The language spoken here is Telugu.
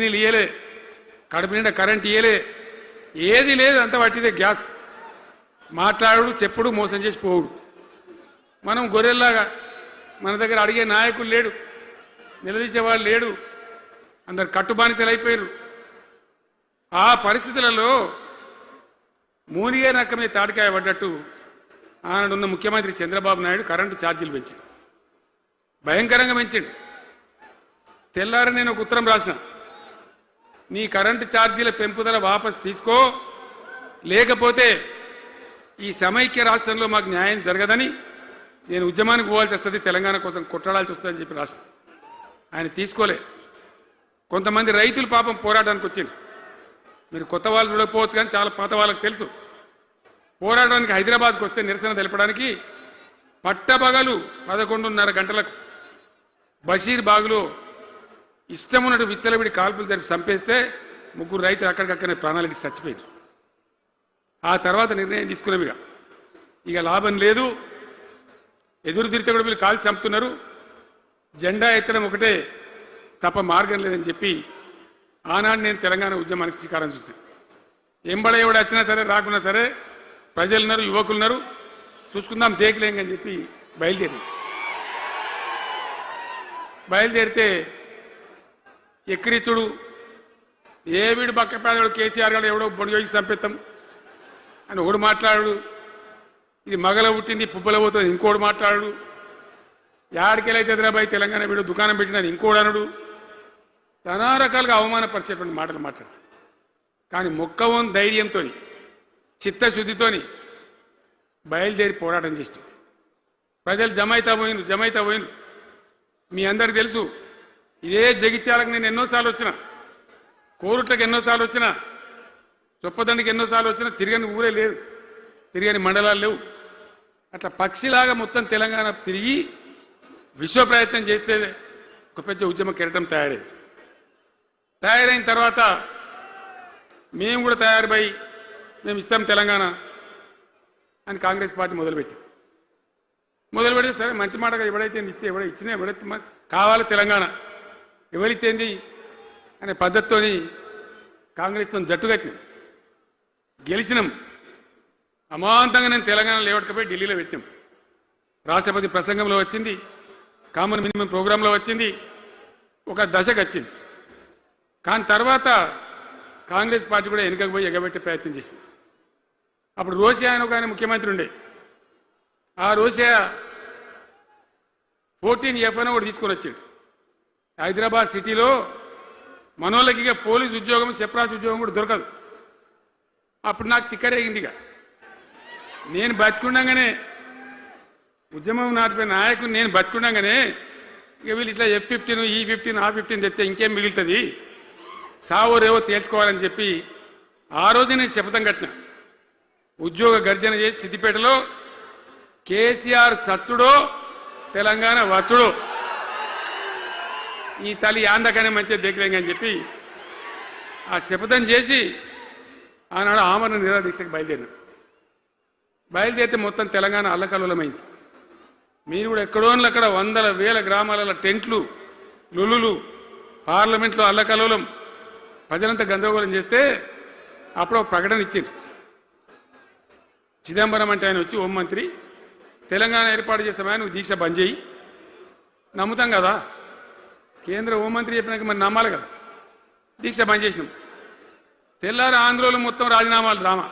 నీళ్ళు ఇయ్యలే, కడుపు నిండా కరెంట్ ఇయ్యలే, ఏది లేదు, అంత పట్టిదే గ్యాస్. మాట్లాడు, చెప్పుడు, మోసం చేసి పోవుడు. మనం గొర్రెల్లాగా మన దగ్గర అడిగే నాయకులు లేడు, నిలదీసేవాళ్ళు లేడు, అందరు కట్టుబానిసలు అయిపోయారు. ఆ పరిస్థితులలో మూనిగే నక్క మీద తాటికాయ పడ్డట్టు ఆనాడున్న ముఖ్యమంత్రి చంద్రబాబు నాయుడు కరెంటు ఛార్జీలు పెంచాడు, భయంకరంగా పెంచాడు. తెల్లారి నేను ఒక ఉత్తరం రాసిన, నీ కరెంటు ఛార్జీల పెంపుదల వాపసు తీసుకో, లేకపోతే ఈ సమైక్య రాష్ట్రంలో మాకు న్యాయం జరగదని నేను ఉద్యమానికి పోవాల్సి వస్తుంది, తెలంగాణ కోసం కొట్లాడాల్సి వస్తుందని చెప్పి రాష్ట్రం. ఆయన తీసుకోలే. కొంతమంది రైతులు పాపం పోరాటానికి వచ్చింది. మీరు కొత్త వాళ్ళు చూడకపోవచ్చు, కానీ చాలా పాత వాళ్ళకి తెలుసు. పోరాటానికి హైదరాబాద్కి వస్తే నిరసన తెలపడానికి పట్టపగలు 11:30 గంటలకు బషీర్ బాగులో ఇష్టం ఉన్నట్టు విచ్చలవిడి కాల్పులు జరిపి చంపేస్తే 3 రైతులు అక్కడికక్కడనే ప్రాణాలకి చచ్చిపోయారు. ఆ తర్వాత నిర్ణయం తీసుకునేవిగా ఇక లాభం లేదు, ఎదురు తిరిగితే కూడా వీళ్ళు కాల్చి చంపుతున్నారు, జెండా ఎత్తడం ఒకటే తప్ప మార్గం లేదని చెప్పి ఆనాడు నేను తెలంగాణ ఉద్యమానికి శ్రీకారం చుట్టాను. ఎంబడ ఎవడ వచ్చినా సరే రాకున్నా సరే ప్రజలు ఉన్నారు, యువకులు ఉన్నారు, చూసుకుందాం దేకలేం అని చెప్పి బయలుదేరితే ఎక్కిరిచుడు, ఏ వీడు పక్క పేదవాడు కేసీఆర్ గారు ఎవడో బొడి చేసి చంపేస్తాం అని ఒకడు మాట్లాడు, ఇది మగల పుట్టింది పుబ్బల పోతుంది ఇంకోడు మాట్లాడు, యాడికెళ్ళైతే హైదరాబాద్ తెలంగాణ వీడు దుకాణం పెట్టినని ఇంకోడు అనుడు, నానా రకాలుగా అవమానపరిచేటువంటి మాటలు మాట్లాడు. కానీ మొక్కవం ధైర్యంతో చిత్తశుద్ధితో బయలుదేరి పోరాటం చేస్తాం. ప్రజలు జమైతా పోయిను. మీ అందరికి తెలుసు, ఇదే జగిత్యాలకు నేను ఎన్నోసార్లు వచ్చిన, కోరుట్లకు ఎన్నోసార్లు వచ్చిన, చొప్పదండికి ఎన్నోసార్లు వచ్చినా తిరగని ఊరే లేదు, తిరగని మండలాలు లేవు. అట్లా పక్షిలాగా మొత్తం తెలంగాణ తిరిగి విశ్వ ప్రయత్నం చేస్తే ఒక పెద్ద ఉద్యమ కెరటం తయారైన తర్వాత మేము కూడా తయారుపై మేము ఇస్తాం తెలంగాణ అని కాంగ్రెస్ పార్టీ మొదలుపెట్టి సరే మంచి మాటగా ఎవడైతే ఇస్తే ఇచ్చినా ఎవడైతే కావాలి తెలంగాణ ఎవరితేంది అనే పద్ధతితో కాంగ్రెస్తో జట్టు కట్టినాం, గెలిచినాం. అమాంతంగా నేను తెలంగాణ లేవట్టుకపోయి ఢిల్లీలో పెట్టాం. రాష్ట్రపతి ప్రసంగంలో వచ్చింది, కామన్ మినిమం ప్రోగ్రాంలో వచ్చింది, ఒక దశకు వచ్చింది. కానీ తర్వాత కాంగ్రెస్ పార్టీ కూడా వెనుకకు పోయి ఎగబెట్టే ప్రయత్నం చేసింది. అప్పుడు రోషియా అని ఒక ఆయన ముఖ్యమంత్రి ఉండే, ఆ రోషియా 14F అని ఒకటి తీసుకొని వచ్చాడు. హైదరాబాద్ సిటీలో మనోళ్ళకి ఇక పోలీసు ఉద్యోగం, సెప్రాస్ ఉద్యోగం కూడా దొరకదు. అప్పుడు నాకు తిక్కరేగింది. ఇక నేను బతికుండగానే ఉద్యమం నాటిపోయిన నాయకుడు నేను బతికుండగానే ఇక వీళ్ళు ఇట్లా F-15 E-15 R-15 తెస్తే ఇంకేం మిగులుతుంది, సావోరేవో తేల్చుకోవాలని చెప్పి ఆ రోజు నేను శపథం కట్టిన. ఉద్యోగ గర్జన చేసి సిద్దిపేటలో కేసీఆర్ సచ్చుడో తెలంగాణ వచ్చుడో, ఈ తల్లి ఆందకనే మంచిగా దగ్గరేంగని చెప్పి ఆ శపథం చేసి ఆనాడు ఆమరణ నిరాహార దీక్షకు బయలుదేరితే మొత్తం తెలంగాణ అల్లకల్లోలమైంది. మీరు కూడా ఎక్కడో అక్కడ వందల వేల గ్రామాలలో టెంట్లు, లులులు, పార్లమెంట్లో అల్లకల్లోలం, ప్రజలంతా గందరగోళం చేస్తే అప్పుడు ఒక ప్రకటన ఇచ్చింది. చిదంబరం అంటే ఆయన వచ్చి హోంమంత్రి, తెలంగాణ ఏర్పాటు చేస్తామని నువ్వు దీక్ష బంద్ చేయి. నమ్ముతాం కదా, కేంద్ర హోంమంత్రి చెప్పినాక మరి నమ్మాలి కదా. దీక్ష బంద్ చేసినాం. తెల్లారి ఆంధ్రోలు మొత్తం రాజీనామాలు డ్రామా.